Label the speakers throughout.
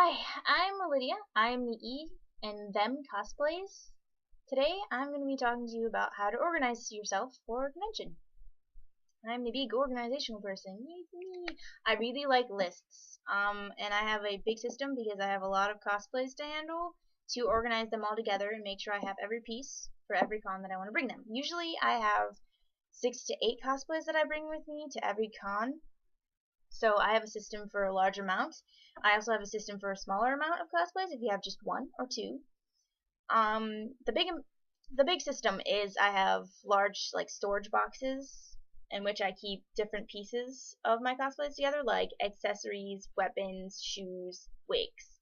Speaker 1: Hi, I'm Lydia. I'm the E in THEMKosplayz. Today I'm going to be talking to you about how to organize yourself for a convention. I'm the big organizational person. Yay. I really like lists. And I have a big system because I have a lot of cosplays to handle to organize them all together and make sure I have every piece for every con that I want to bring them. Usually I have 6 to 8 cosplays that I bring with me to every con. So I have a system for a large amount. I also have a system for a smaller amount of cosplays if you have just 1 or 2. The big system is I have large storage boxes in which I keep different pieces of my cosplays together, like accessories, weapons, shoes, wigs.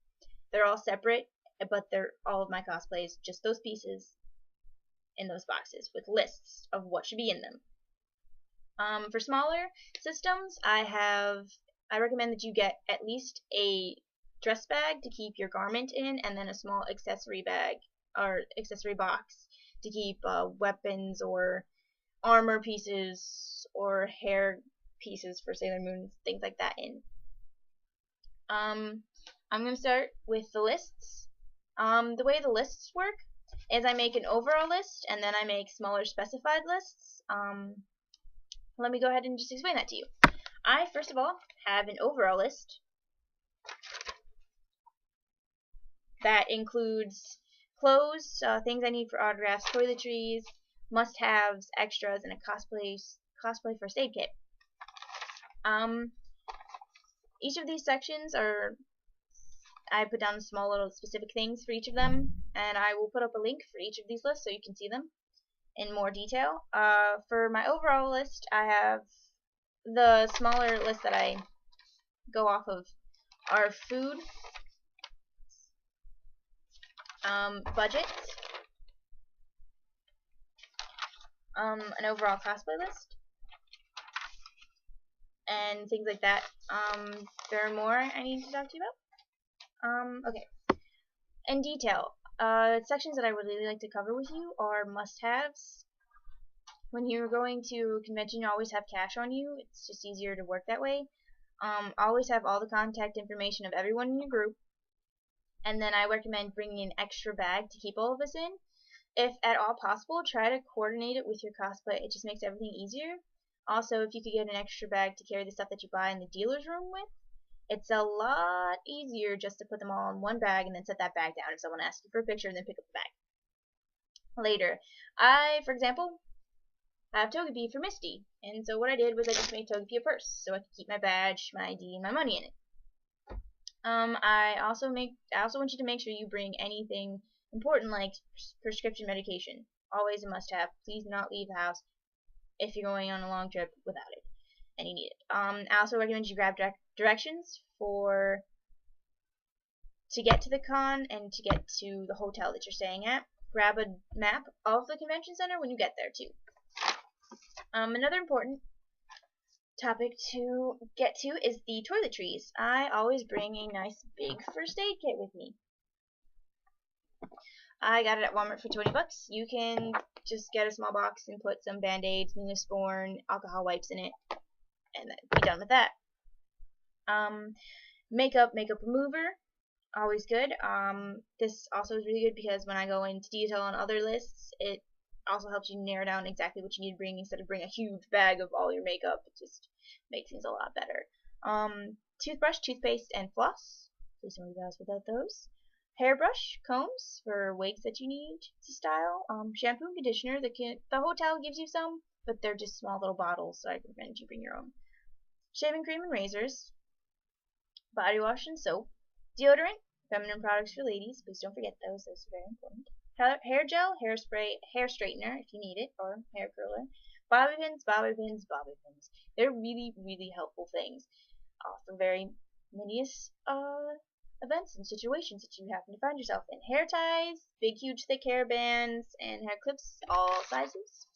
Speaker 1: They're all separate, but they're all of my cosplays, just those pieces in those boxes with lists of what should be in them. For smaller systems, I recommend that you get at least a dress bag to keep your garment in, and then a small accessory bag or accessory box to keep weapons or armor pieces or hair pieces for Sailor Moon, things like that in. I'm going to start with the lists. The way the lists work is I make an overall list, and then I make smaller specified lists. Let me go ahead and just explain that to you. I, first of all, have an overall list that includes clothes, things I need for autographs, toiletries, must-haves, extras, and a cosplay first aid kit. Each of these sections I put down small little specific things for each of them, and I will put up a link for each of these lists so you can see them in more detail. For my overall list, I have the smaller list that I go off of are food, budget, an overall cosplay list, and things like that. There are more I need to talk to you about. Okay. In detail, sections that I would really like to cover with you are must-haves. When you're going to a convention, you always have cash on you. It's just easier to work that way. Always have all the contact information of everyone in your group. And then I recommend bringing an extra bag to keep all of us in. If at all possible, try to coordinate it with your cosplay. It just makes everything easier. Also, if you could get an extra bag to carry the stuff that you buy in the dealer's room with, it's a lot easier just to put them all in one bag and then set that bag down if someone asks you for a picture and then pick up the bag later. For example, I have Togepi for Misty, and so what I did was I just made Togepi a purse so I could keep my badge, my ID, and my money in it. I also want you to make sure you bring anything important like prescription medication. Always a must-have. Please do not leave the house if you're going on a long trip without it and you need it. I also recommend you grab directions to get to the con and to get to the hotel that you're staying at. Grab a map of the convention center when you get there too. Another important topic to get to is the toiletries. I always bring a nice big first aid kit with me. I got it at Walmart for 20 bucks. You can just get a small box and put some band-aids, Neosporin, alcohol wipes in it, and then be done with that. Makeup remover, always good. This also is really good because when I go into detail on other lists, it also helps you narrow down exactly what you need to bring instead of bring a huge bag of all your makeup. It just makes things a lot better. Toothbrush, toothpaste, and floss. Please don't leave the house without those. Hairbrush, combs for wigs that you need to style. Shampoo and conditioner. The hotel gives you some, but they're just small little bottles, so I recommend you bring your own. Shaving cream and razors. Body wash and soap. Deodorant, feminine products for ladies. Please don't forget those. Those are very important. Hair gel, hairspray, hair straightener if you need it, or hair curler. Bobby pins. They're really, really helpful things for very many events and situations that you happen to find yourself in. Hair ties, big, huge, thick hair bands, and hair clips, all sizes.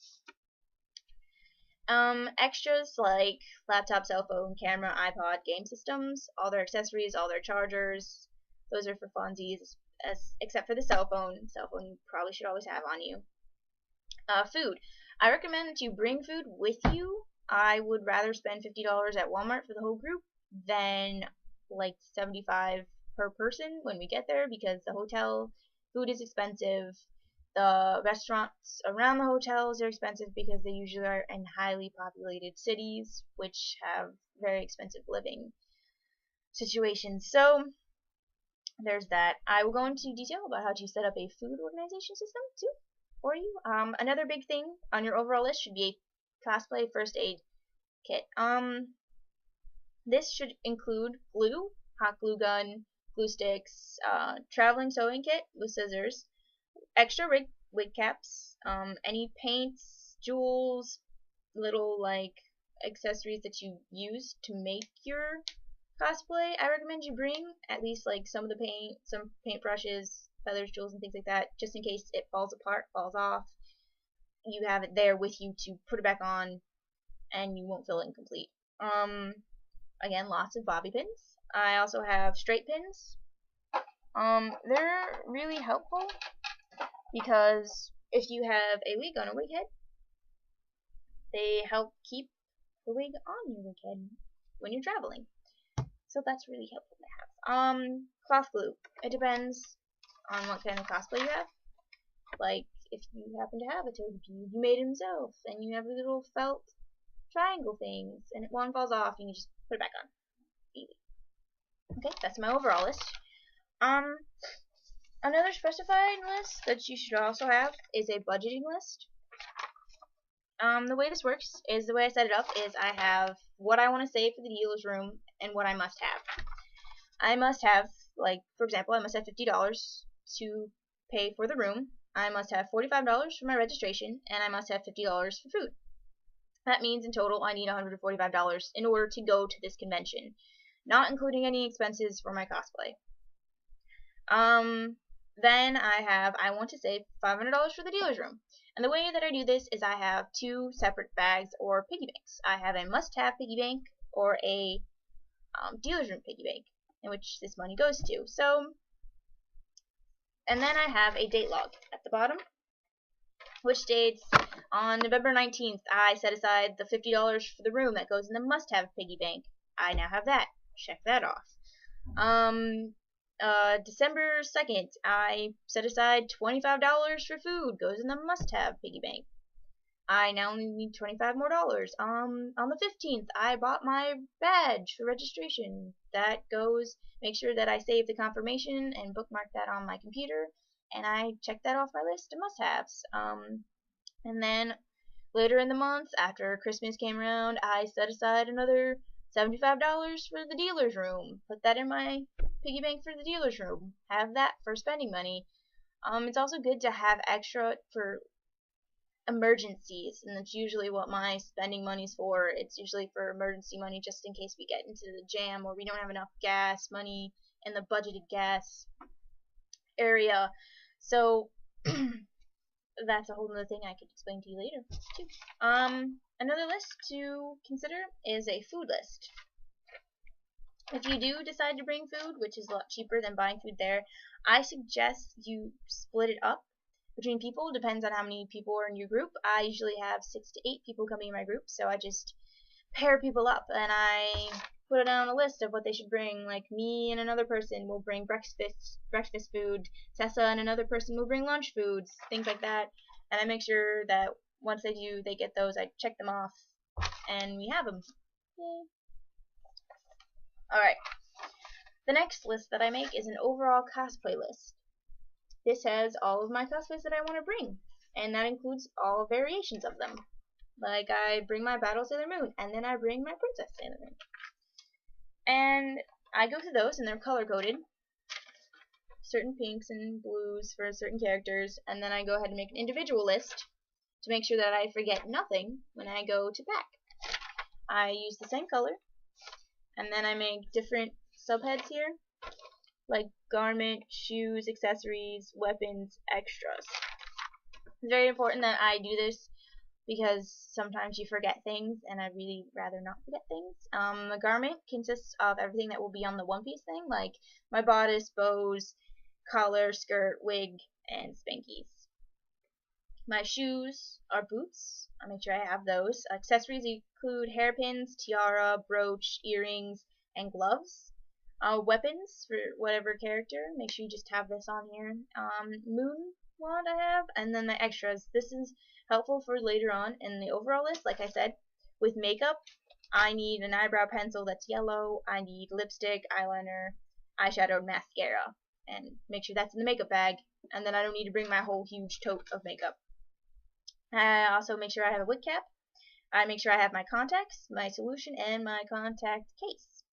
Speaker 1: Extras like laptop, cell phone, camera, iPod, game systems, all their accessories, all their chargers. Those are for funsies, except for the cell phone. Cell phone you probably should always have on you. Food. I recommend that you bring food with you. I would rather spend $50 at Walmart for the whole group than like $75 per person when we get there, because the hotel food is expensive. The restaurants around the hotels are expensive because they usually are in highly populated cities, which have very expensive living situations. So there's that. I will go into detail about how to set up a food organization system too for you. Another big thing on your overall list should be a cosplay first aid kit. This should include glue, hot glue gun, glue sticks, traveling sewing kit with scissors, extra wig caps, any paints, jewels, little like accessories that you use to make your cosplay. I recommend you bring at least like some of the paint, some paint brushes, feathers, jewels, and things like that, just in case it falls apart, falls off. You have it there with you to put it back on, and you won't feel incomplete. Again, lots of bobby pins. I also have straight pins. They're really helpful because if you have a wig on a wig head, they help keep the wig on your wig head when you're traveling. So that's really helpful to have. Cloth glue. It depends on what kind of cosplay you have. Like, if you happen to have a Togepi you made himself, and you have a little felt triangle things, and if one falls off, you can just put it back on. Easy. Okay, that's my overall list. Another specified list that you should also have is a budgeting list. The way this works is, the way I set it up is I have what I want to save for the dealer's room and what I must have. I must have, like, for example, I must have $50 to pay for the room. I must have $45 for my registration, and I must have $50 for food. That means in total I need $145 in order to go to this convention, not including any expenses for my cosplay. Then I want to save $500 for the dealer's room. And the way that I do this is I have two separate bags or piggy banks. I have a must-have piggy bank or a dealer's room piggy bank, in which this money goes to. So, and then I have a date log at the bottom, which states on November 19th, I set aside the $50 for the room that goes in the must-have piggy bank. I now have that. Check that off. December 2nd, I set aside $25 for food, goes in the must-have piggy bank. I now only need $25 more. On the 15th, I bought my badge for registration. That goes, make sure that I save the confirmation and bookmark that on my computer, and I check that off my list of must-haves. And then later in the month, after Christmas came around, I set aside another $75 for the dealer's room. Put that in my piggy bank for the dealer's room. Have that for spending money. It's also good to have extra for emergencies, and that's usually what my spending money's for. It's usually for emergency money, just in case we get into the jam or we don't have enough gas money in the budgeted gas area. So that's a whole other thing I could explain to you later too. Another list to consider is a food list. If you do decide to bring food, which is a lot cheaper than buying food there, I suggest you split it up between people. Depends on how many people are in your group. I usually have 6 to 8 people coming in my group, so I just pair people up and I put down a list of what they should bring. Like, me and another person will bring breakfast food, Tessa and another person will bring lunch foods, things like that. And I make sure that once they do, they get those, I check them off, and we have them. Yay. Alright, the next list that I make is an overall cosplay list. This has all of my cosplays that I want to bring, and that includes all variations of them. Like, I bring my Battle Sailor Moon, and then I bring my Princess Sailor Moon. And I go through those, and they're color-coded. Certain pinks and blues for certain characters, and then I go ahead and make an individual list to make sure that I forget nothing when I go to pack. I use the same color, and then I make different subheads here, like garment, shoes, accessories, weapons, extras. It's very important that I do this because sometimes you forget things, and I'd really rather not forget things. The garment consists of everything that will be on the One Piece thing, like my bodice, bows, collar, skirt, wig, and spankies. My shoes are boots. I'll make sure I have those. Accessories include hairpins, tiara, brooch, earrings, and gloves. Weapons for whatever character, make sure you just have this on here. Moon wand I have, and then my extras. This is helpful for later on in the overall list. Like I said, with makeup, I need an eyebrow pencil that's yellow, I need lipstick, eyeliner, eyeshadow, mascara, and make sure that's in the makeup bag, and then I don't need to bring my whole huge tote of makeup. I also make sure I have a wig cap. I make sure I have my contacts, my solution, and my contact case.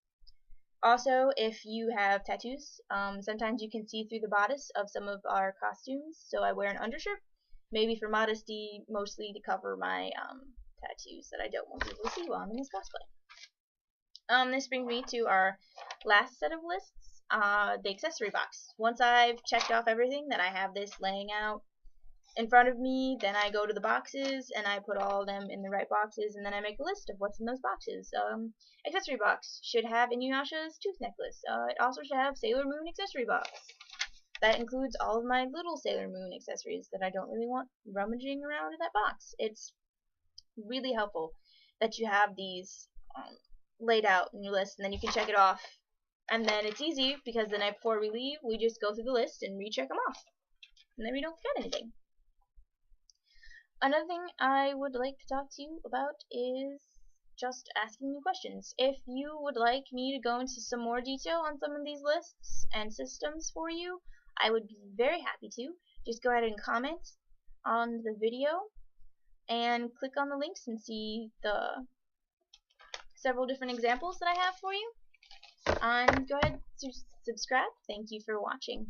Speaker 1: Also, if you have tattoos, sometimes you can see through the bodice of some of our costumes, so I wear an undershirt, maybe for modesty, mostly to cover my tattoos that I don't want people to see while I'm in this cosplay. This brings me to our last set of lists, the accessory box. Once I've checked off everything, then I have this laying out in front of me, then I go to the boxes and I put all of them in the right boxes, and then I make a list of what's in those boxes. Accessory box should have Inuyasha's tooth necklace. It also should have Sailor Moon accessory box. That includes all of my little Sailor Moon accessories that I don't really want rummaging around in that box. It's really helpful that you have these laid out in your list, and then you can check it off. And then it's easy because the night before we leave, we just go through the list and recheck them off. And then we don't forget anything. Another thing I would like to talk to you about is just asking you questions. If you would like me to go into some more detail on some of these lists and systems for you, I would be very happy to. Just go ahead and comment on the video and click on the links and see the several different examples that I have for you. And go ahead to subscribe. Thank you for watching.